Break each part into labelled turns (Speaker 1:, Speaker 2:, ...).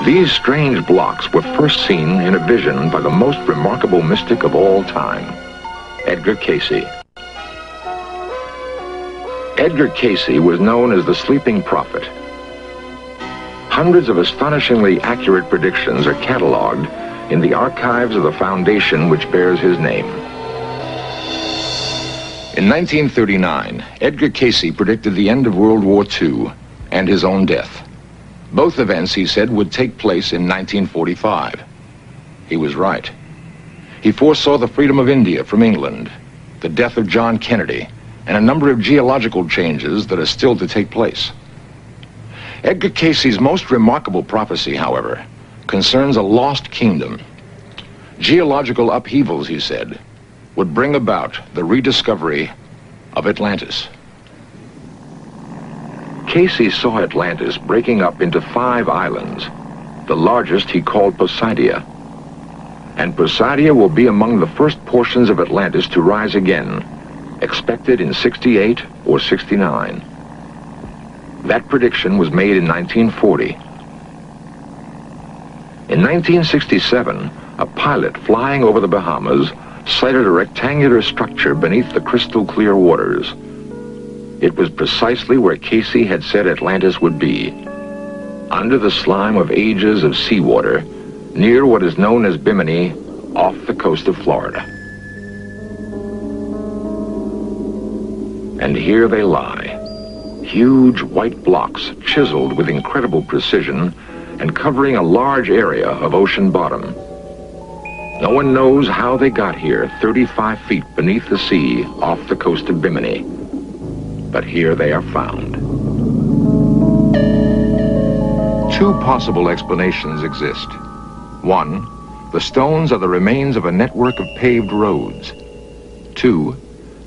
Speaker 1: These strange blocks were first seen in a vision by the most remarkable mystic of all time, Edgar Cayce. Edgar Cayce was known as the Sleeping Prophet. Hundreds of astonishingly accurate predictions are cataloged in the archives of the foundation which bears his name. In 1939, Edgar Cayce predicted the end of World War II and his own death. Both events, he said, would take place in 1945. He was right. He foresaw the freedom of India from England, the death of John Kennedy, and a number of geological changes that are still to take place. Edgar Cayce's most remarkable prophecy, however, concerns a lost kingdom. Geological upheavals, he said, would bring about the rediscovery of Atlantis. Cayce saw Atlantis breaking up into 5 islands. The largest he called Poseidia. And Poseidia will be among the first portions of Atlantis to rise again, expected in 68 or 69. That prediction was made in 1940. In 1967, a pilot flying over the Bahamas sighted a rectangular structure beneath the crystal clear waters. It was precisely where Cayce had said Atlantis would be, under the slime of ages of seawater, near what is known as Bimini, off the coast of Florida. And here they lie, huge white blocks chiseled with incredible precision and covering a large area of ocean bottom. No one knows how they got here 35 feet beneath the sea off the coast of Bimini. But here they are found. 2 possible explanations exist. 1, the stones are the remains of a network of paved roads. 2,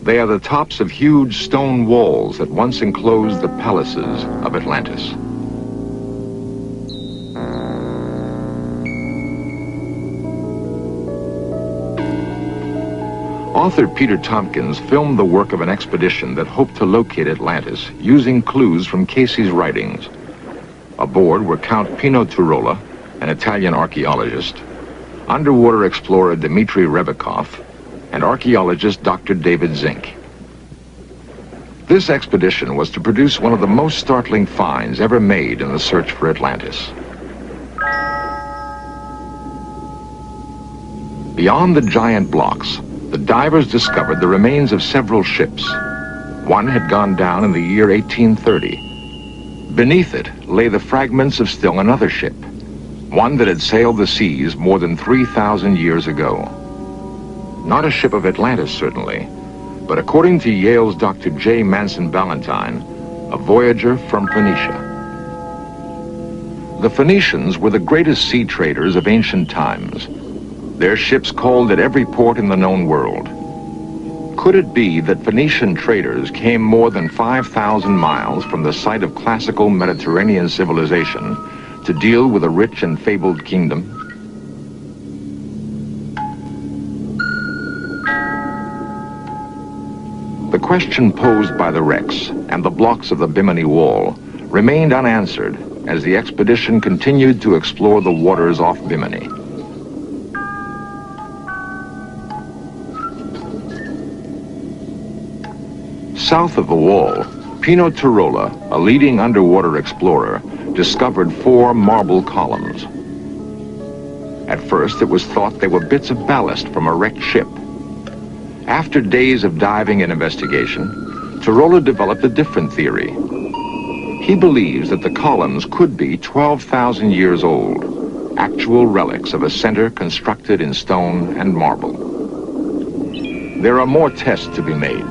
Speaker 1: they are the tops of huge stone walls that once enclosed the palaces of Atlantis. Author Peter Tompkins filmed the work of an expedition that hoped to locate Atlantis using clues from Cayce's writings. Aboard were Count Pino Turola, an Italian archaeologist, underwater explorer Dmitry Rebekov, and archaeologist Dr. David Zink. This expedition was to produce one of the most startling finds ever made in the search for Atlantis. Beyond the giant blocks, the divers discovered the remains of several ships. One had gone down in the year 1830. Beneath it lay the fragments of still another ship, one that had sailed the seas more than 3,000 years ago. Not a ship of Atlantis, certainly, but according to Yale's Dr. J. Manson Ballantyne, a voyager from Phoenicia. The Phoenicians were the greatest sea traders of ancient times. Their ships called at every port in the known world. Could it be that Phoenician traders came more than 5,000 miles from the site of classical Mediterranean civilization to deal with a rich and fabled kingdom? The question posed by the wrecks and the blocks of the Bimini Wall remained unanswered as the expedition continued to explore the waters off Bimini. South of the wall, Pino Turola, a leading underwater explorer, discovered 4 marble columns. At first, it was thought they were bits of ballast from a wrecked ship. After days of diving and investigation, Turola developed a different theory. He believes that the columns could be 12,000 years old, actual relics of a center constructed in stone and marble. There are more tests to be made.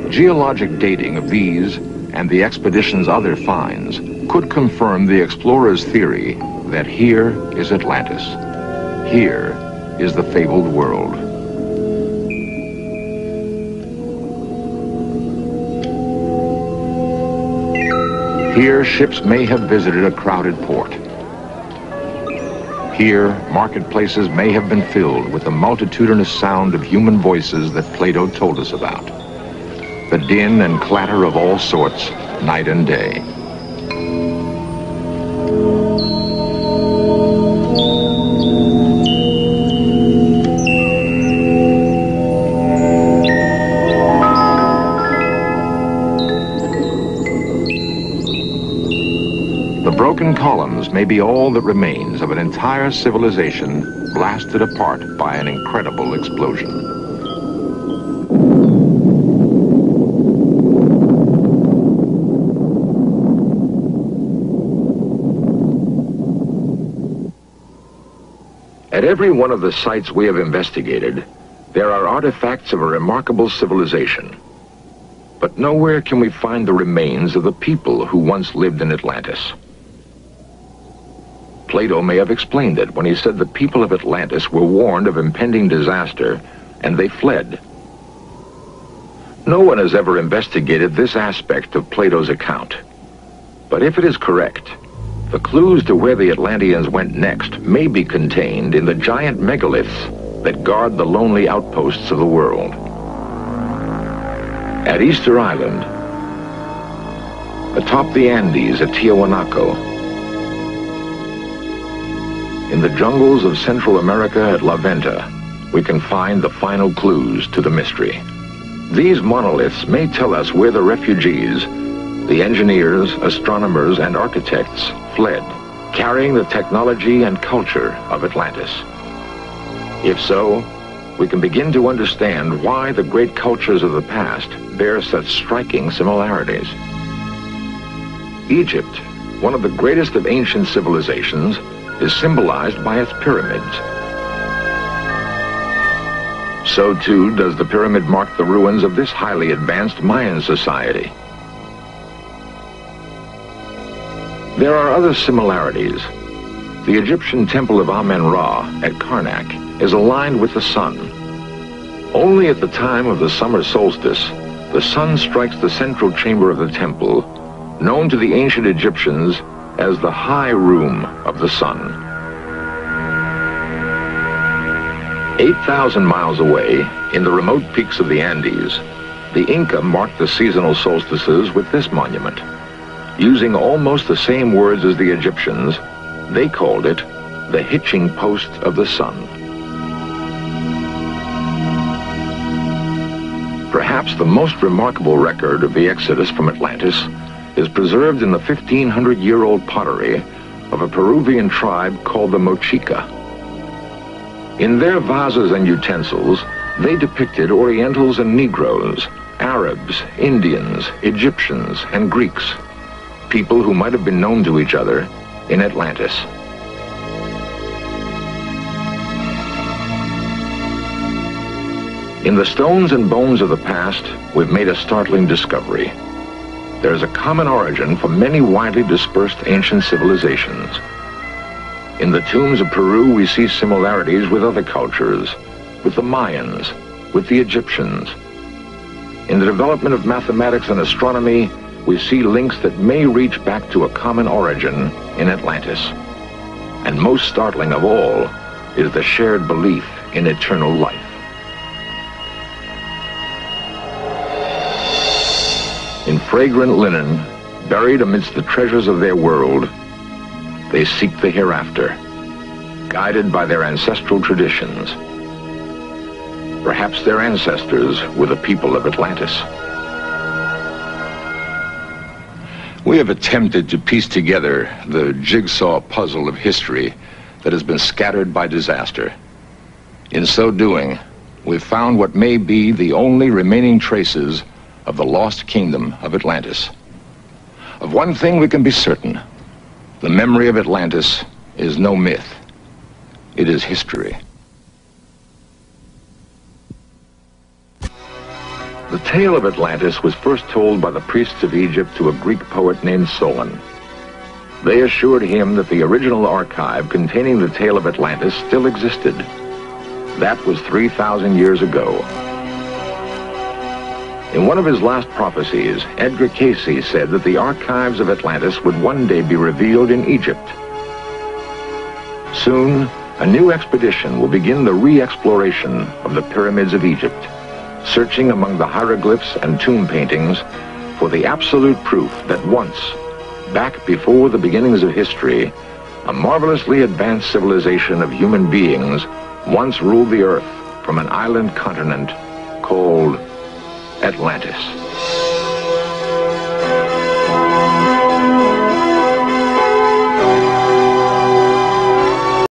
Speaker 1: Geologic dating of these and the expedition's other finds could confirm the explorers' theory that here is Atlantis. Here is the fabled world. Here, ships may have visited a crowded port. Here, marketplaces may have been filled with the multitudinous sound of human voices that Plato told us about. The din and clatter of all sorts, night and day. The broken columns may be all that remains of an entire civilization blasted apart by an incredible explosion. At every one of the sites we have investigated, there are artifacts of a remarkable civilization. But nowhere can we find the remains of the people who once lived in Atlantis. Plato may have explained it when he said the people of Atlantis were warned of impending disaster, and they fled. No one has ever investigated this aspect of Plato's account. But if it is correct, the clues to where the Atlanteans went next may be contained in the giant megaliths that guard the lonely outposts of the world. At Easter Island, atop the Andes at Tiahuanaco, in the jungles of Central America at La Venta, we can find the final clues to the mystery. These monoliths may tell us where the refugees, the engineers, astronomers, and architects fled, carrying the technology and culture of Atlantis. If so, we can begin to understand why the great cultures of the past bear such striking similarities. Egypt, one of the greatest of ancient civilizations, is symbolized by its pyramids. So too does the pyramid mark the ruins of this highly advanced Mayan society. There are other similarities. The Egyptian temple of Amen-Ra at Karnak is aligned with the sun. Only at the time of the summer solstice, the sun strikes the central chamber of the temple, known to the ancient Egyptians as the high room of the sun. 8,000 miles away, in the remote peaks of the Andes, the Inca marked the seasonal solstices with this monument. Using almost the same words as the Egyptians, they called it the hitching post of the sun. Perhaps the most remarkable record of the exodus from Atlantis is preserved in the 1,500-year-old pottery of a Peruvian tribe called the Mochica. In their vases and utensils, they depicted Orientals and Negroes, Arabs, Indians, Egyptians, and Greeks, people who might have been known to each other in Atlantis. In the stones and bones of the past, we've made a startling discovery. There is a common origin for many widely dispersed ancient civilizations. In the tombs of Peru, we see similarities with other cultures, with the Mayans, with the Egyptians. In the development of mathematics and astronomy, we see links that may reach back to a common origin in Atlantis. And most startling of all is the shared belief in eternal life. In fragrant linen, buried amidst the treasures of their world, they seek the hereafter, guided by their ancestral traditions. Perhaps their ancestors were the people of Atlantis. We have attempted to piece together the jigsaw puzzle of history that has been scattered by disaster. In so doing, we've found what may be the only remaining traces of the lost kingdom of Atlantis. Of one thing we can be certain: the memory of Atlantis is no myth. It is history. The tale of Atlantis was first told by the priests of Egypt to a Greek poet named Solon. They assured him that the original archive containing the tale of Atlantis still existed. That was 3,000 years ago. In one of his last prophecies, Edgar Cayce said that the archives of Atlantis would one day be revealed in Egypt. Soon, a new expedition will begin the re-exploration of the pyramids of Egypt, searching among the hieroglyphs and tomb paintings for the absolute proof that once, back before the beginnings of history, a marvelously advanced civilization of human beings once ruled the earth from an island continent called Atlantis.